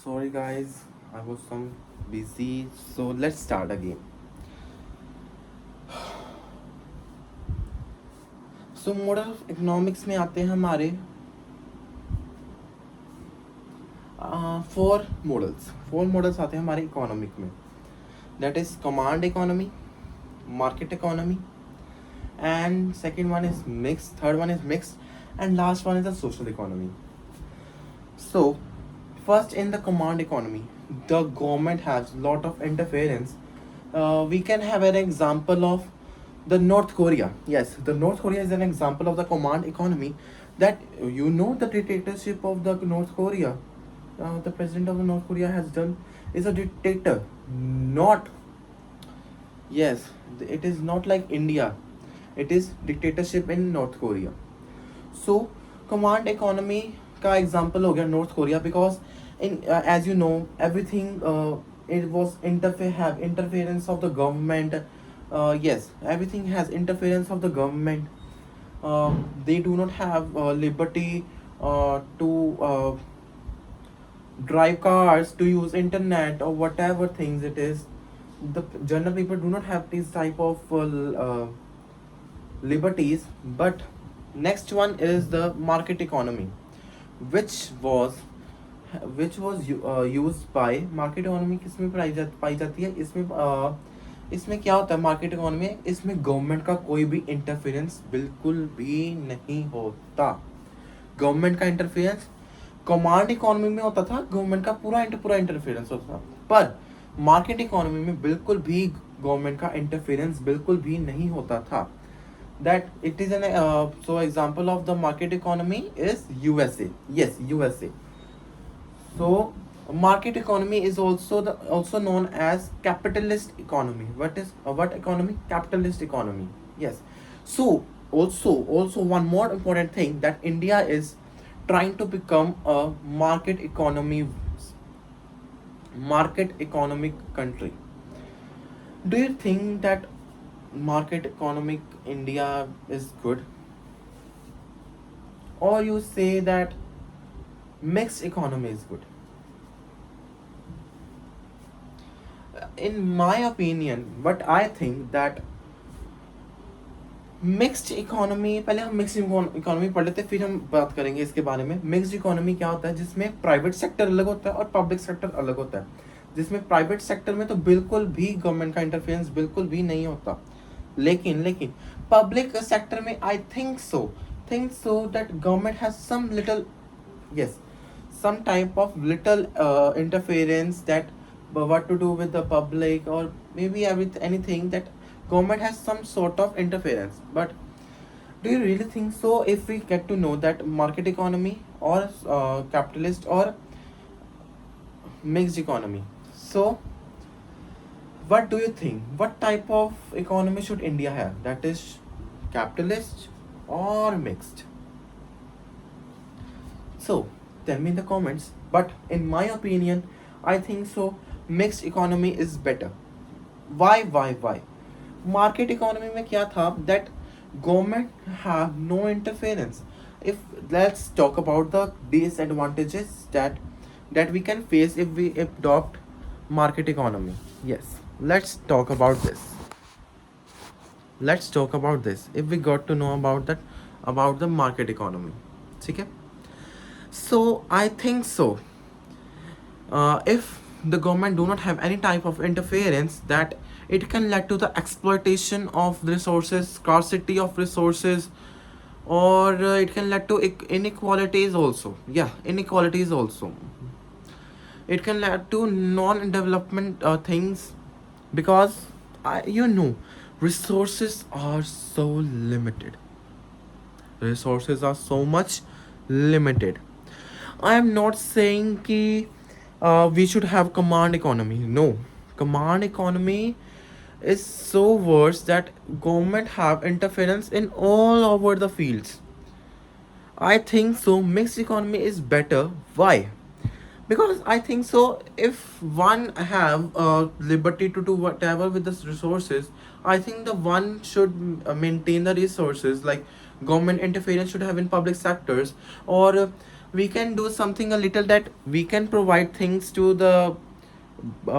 Sorry guys, I was some busy. So let's start again. So model of economics में आते हैं हमारे four models आते हैं हमारे इकोनॉमिक में. That is command economy, market economy, and second one is mixed, third one is mixed, and last one is the social economy. So first, in the command economy, the government has lot of interference. We can have an example of the North Korea. Yes, the North Korea is an example of the command economy. That the dictatorship of the North Korea. The president of the North Korea has done is a dictator. Not, yes, it is not like India. It is dictatorship in North Korea. So command economy का example हो गया North Korea. Because in as you know everything it was have interference of the government. Yes, everything has interference of the government. They do not have liberty to drive cars, to use internet or whatever things it is. The general people do not have these type of liberties. But next one is the market economy, which was used by market economy. किसमें पाई जाती है इसमें क्या होता है market economy में. इसमें government का कोई भी इंटरफेरेंस बिल्कुल भी नहीं होता. गवर्नमेंट का इंटरफेरेंस कमांड इकोनॉमी में होता था. गवर्नमेंट का पूरा इंटरफेरेंस होता था. पर मार्केट इकोनॉमी में बिल्कुल भी गवर्नमेंट का इंटरफेरेंस बिल्कुल भी नहीं होता था. That it is so example of the market economy is USA. Yes, USA. So market economy is also known as capitalist economy. What economy? Capitalist economy. Yes. So also one more important thing, that India is trying to become a market economic country. Do you think that market economic India is good, or you say that mixed economy is good? In my opinion, what I think that mixed economy, पहले हम mixed economy पढ़ लेते हैं, फिर हम बात करेंगे इसके बारे में. मिक्स्ड इकोनॉमी क्या होता है? जिसमें प्राइवेट सेक्टर अलग होता है और पब्लिक सेक्टर अलग होता है. जिसमें प्राइवेट सेक्टर में तो बिल्कुल भी गवर्नमेंट का इंटरफेरेंस बिल्कुल भी नहीं होता. लेकिन पब्लिक सेक्टर में I think so that government has some little, yes, some type of little interference, that what to do with the public, or maybe anything, that government has some sort of interference. But do you really think so? If we get to know that market economy or capitalist or mixed economy, so what do you think? What type of economy should India have? That is capitalist or mixed? So tell me in the comments. But in my opinion, I think so mixed economy is better. Why? Market economy में क्या था? That government have no interference. If let's talk about the disadvantages that we can face if we adopt market economy. Yes, let's talk about this. If we got to know about the market economy. ठीक है. So I think so. If the government do not have any type of interference, that it can lead to the exploitation of resources, scarcity of resources, or it can lead to inequalities also. Yeah, inequalities also. It can lead to non-development things, because resources are so limited. Resources are so much limited. I am not saying कि we should have command economy. No, command economy is so worse that government have interference in all over the fields. I think so mixed economy is better. Why? Because I think so, if one have liberty to do whatever with the resources, I think the one should maintain the resources. Like government interference should have in public sectors, or we can do something a little, that we can provide things to the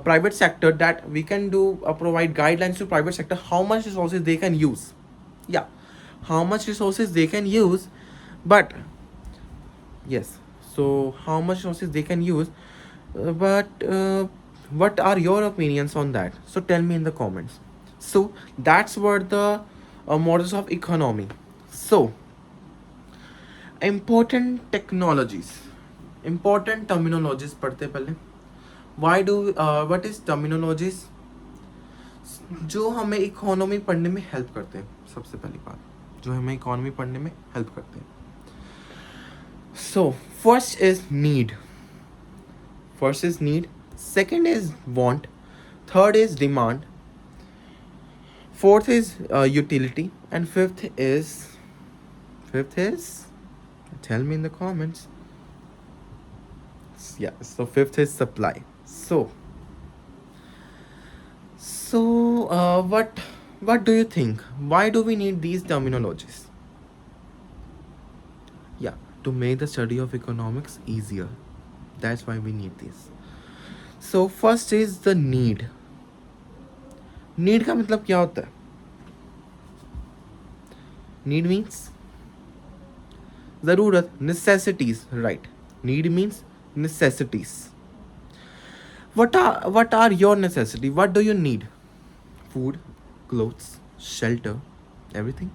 private sector, that we can do provide guidelines to private sector how much resources they can use. Yeah, how much resources they can use. But yes, so how much resources they can use, but what are your opinions on that? So tell me in the comments. So that's what the models of economy. So important technologies, important terminologies पढ़ते पहले. Why do what is terminologies? जो हमें economy पढ़ने में help करते हैं. सबसे पहली बात जो हमें इकोनॉमी पढ़ने में हेल्प करते हैं. So first is need. First is need. Second is want. Third is demand. Fourth is utility. And fifth is tell me in the comments. Yeah, so fifth is supply. So what do you think? Why do we need these terminologies? Yeah, to make the study of economics easier. That's why we need this. So first is the need. Need का मतलब क्या होता है? Need means ज़रूरत, necessities, right? Need means necessities. What are your necessity? What do you need? Food, clothes, shelter, everything.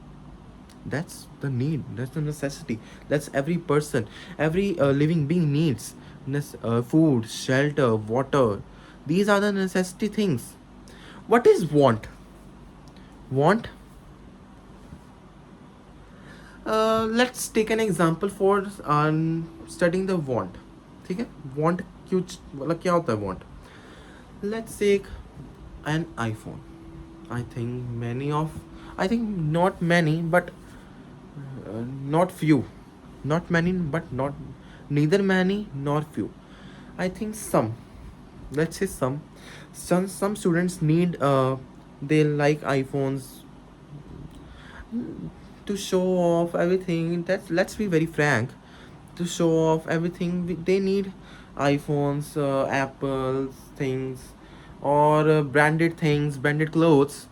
That's the need. That's the necessity. That's every person, every living being needs. Food, shelter, water. These are the necessity things. What is want? Want. Let's take an example for studying the want. ठीक है? Want क्यों मतलब क्या होता है want? Let's take an iPhone. I think not many, but not few. Not many, but not neither many nor few. I think some. Let's say some. Some students need they like iPhones to show off everything. That's, let's be very frank, to show off everything they need iPhones, Apples things, or branded things, branded clothes.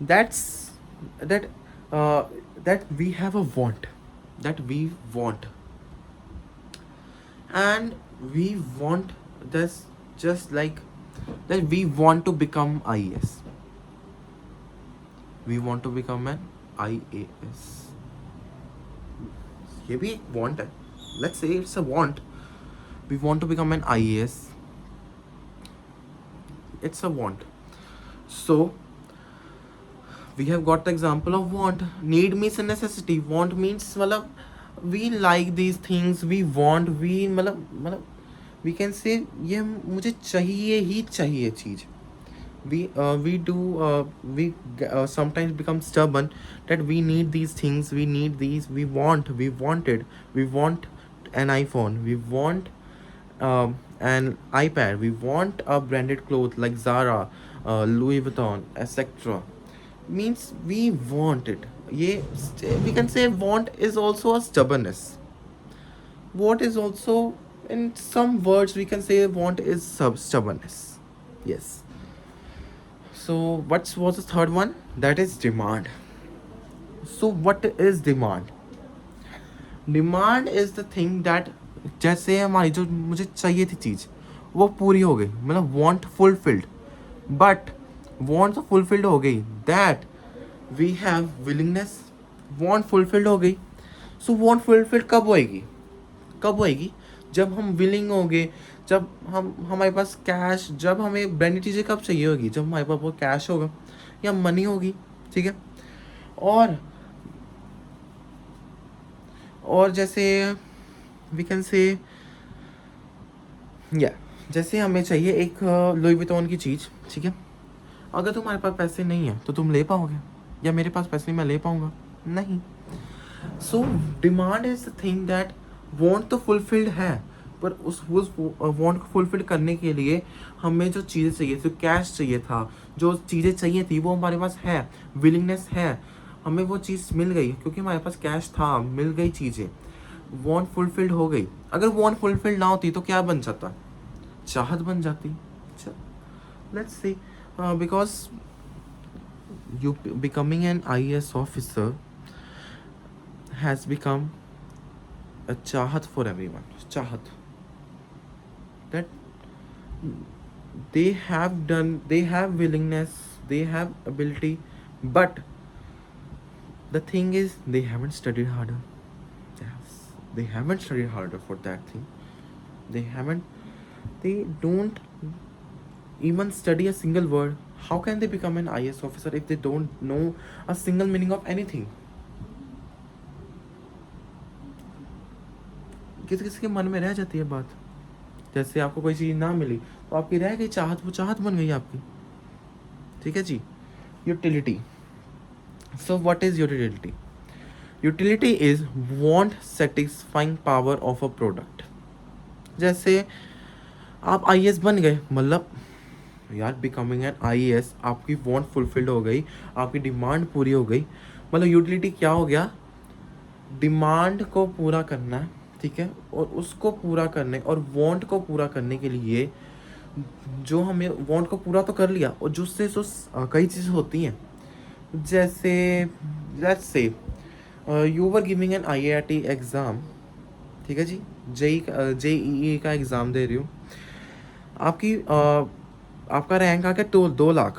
That's that that we have a want, that we want, and we want this, just like that we want to become IAS. We want to become an IAS. ये भी एक want है. Let's say it's a want. We want to become an IAS. It's a want. So we have got the example of want. Need means a necessity. Want means मतलब we like these things. We want. We मतलब we can say ये मुझे चाहिए ही चाहिए चीज़. We sometimes become stubborn that we need these things, we need these, we want an iPhone, we want an iPad, we want a branded clothes like Zara, Louis Vuitton, etc. Means we want it. Yeah, we can say want is also a stubbornness. Want is also, in some words we can say want is stubbornness. Yes. So what's the third one? That is demand. So what is demand? Demand is the thing that जैसे हमारी जो मुझे चाहिए थी चीज़ वो पूरी हो गई, मतलब want fulfilled. But want तो fulfilled हो गई. That we have willingness. Want fulfilled हो गई. So want fulfilled कब होएगी? कब होएगी? जब हम willing होंगे, जब हमारे पास कैश, जब हमें ब्रांडेड चीज़ें कब चाहिए होगी? जब हमारे पास वो कैश होगा या मनी होगी. ठीक है. और जैसे वी कैन से जैसे हमें चाहिए एक लुई विटॉन की चीज़. ठीक है. अगर तुम्हारे पास पैसे नहीं है तो तुम ले पाओगे, या मेरे पास पैसे नहीं मैं ले पाऊँगा? नहीं. So demand is the thing that want तो फुलफिल्ड है, पर उस वॉन्ट को फुलफिल करने के लिए हमें जो चीज़ें चाहिए, जो कैश चाहिए था, जो चीज़ें चाहिए थी वो हमारे पास है, विलिंगनेस है, हमें वो चीज़ मिल गई क्योंकि हमारे पास कैश था, मिल गई चीज़ें. वांट फुलफिल्ड हो गई, अगर वांट फुलफिल्ड ना होती तो क्या बन जाता, चाहत बन जाती. अच्छा, let's see, because you becoming an IAS officer has become a chahat for everyone. Chahat that they have done, they have willingness, they have ability, but the thing is they haven't studied harder. Yes, they haven't studied harder for that thing. They haven't. They don't even study a single word. How can they become an IAS officer if they don't know a single meaning of anything? किसी किसी के मन में रह जाती है बात. जैसे आपको कोई चीज़ ना मिली तो आपकी रह गई चाहत, वो चाहत बन गई आपकी. ठीक है जी. Utility. So what is utility? Utility is want satisfying power of a product. जैसे आप आईएएस बन गए, मतलब यार बिकमिंग एन आईएएस आपकी वांट फुलफिल्ड हो गई, आपकी डिमांड पूरी हो गई. मतलब यूटिलिटी क्या हो गया, डिमांड को पूरा करना है, ठीक है, और उसको पूरा करने और वांट को पूरा करने के लिए जो हमें वांट को पूरा तो कर लिया, और जिससे जो कई चीज़ें होती हैं. जैसे let's say you were giving an IIT exam, ठीक है जी, जेईई का एग्ज़ाम दे रही हूँ. आपकी आपका रैंक आ गया 2 लाख,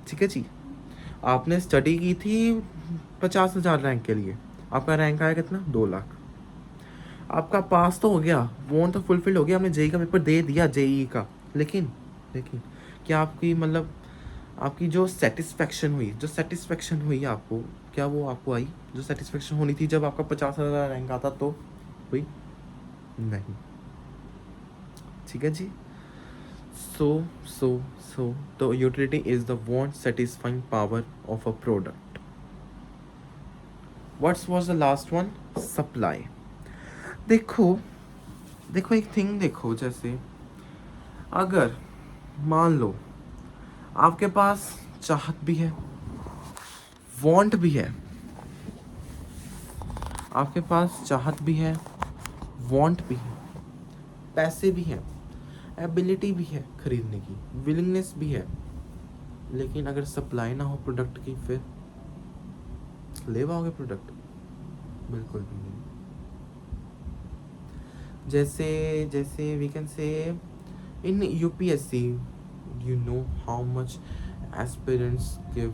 ठीक है जी. आपने स्टडी की थी 50,000 रैंक के लिए, आपका रैंक आया कितना, 2 लाख. आपका पास तो हो गया, वांट तो फुलफिल हो गया, आपने जेई का पेपर दे दिया, जेई का. लेकिन लेकिन क्या आपकी मतलब आपकी जो सेटिस्फेक्शन हुई आपको, क्या वो आपको आई जो सेटिस्फेक्शन होनी थी जब आपका 50,000 रैंक आता तो हुई नहीं. ठीक है जी. So the utility is the want satisfying power of a product. What's was the last one, supply. देखो एक थिंग देखो, जैसे अगर मान लो आपके पास चाहत भी है, वांट भी है, आपके पास चाहत भी है, वांट भी है, पैसे भी हैं, एबिलिटी भी है खरीदने की, विलिंगनेस भी है, लेकिन अगर सप्लाई ना हो प्रोडक्ट की, फिर ले पाओगे प्रोडक्ट? बिल्कुल भी नहीं. जैसे we can say in UPSC, you know how much aspirants give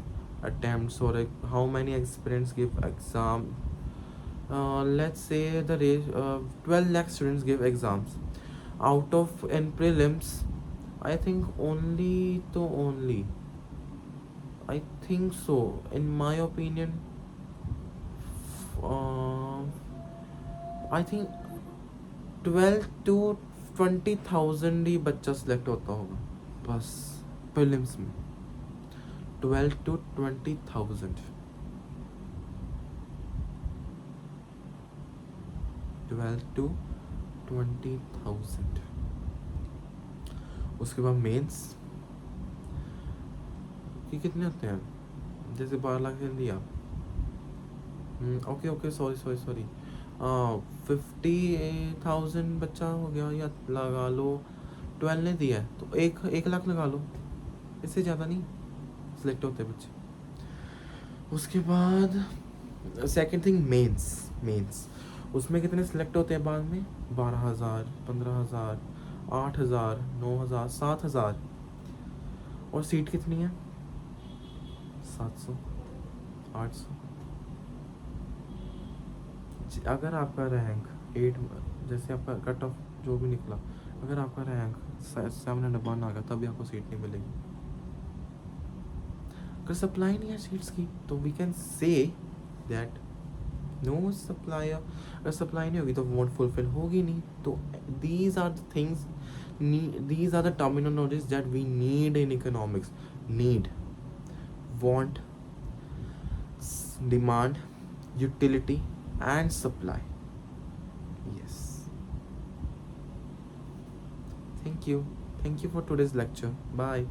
attempts, or how many aspirants give exam. Let's say the 12 lakh students give exams. Out of in prelims, I think only I think so, in my opinion, I think 12 to 20,000 ही बच्चा select होता होगा बस prelims में. 12 to 20,000. 12 to 20,000. उसके बाद mains कि कितने होते हैं, जैसे 12 लाख दिया, ओके सॉरी 50,000 बच्चा हो गया, या लगा लो 12 ने दिया है तो 1 लाख लगा लो, इससे ज़्यादा नहीं सिलेक्ट होते बच्चे. उसके बाद सेकंड थिंग मेंस उसमें कितने सिलेक्ट होते हैं बाद में, 12,000, 15,000, 8,000, 9,000, 7,000. और सीट कितनी है, 700, 800. अगर आपका रैंक 8, जैसे आपका कट ऑफ जो भी निकला, अगर आपका रैंक 701 आ गया तभी आपको सीट नहीं मिलेगी. अगर सप्लाई नहीं है सीट्स की तो we can say that no supplier. अगर सप्लाई नहीं होगी तो वांट फुलफिल होगी नहीं. तो these are the things, these are the terminologies that we need in economics. Need, want, demand, utility and supply. Yes. Thank you for today's lecture. Bye.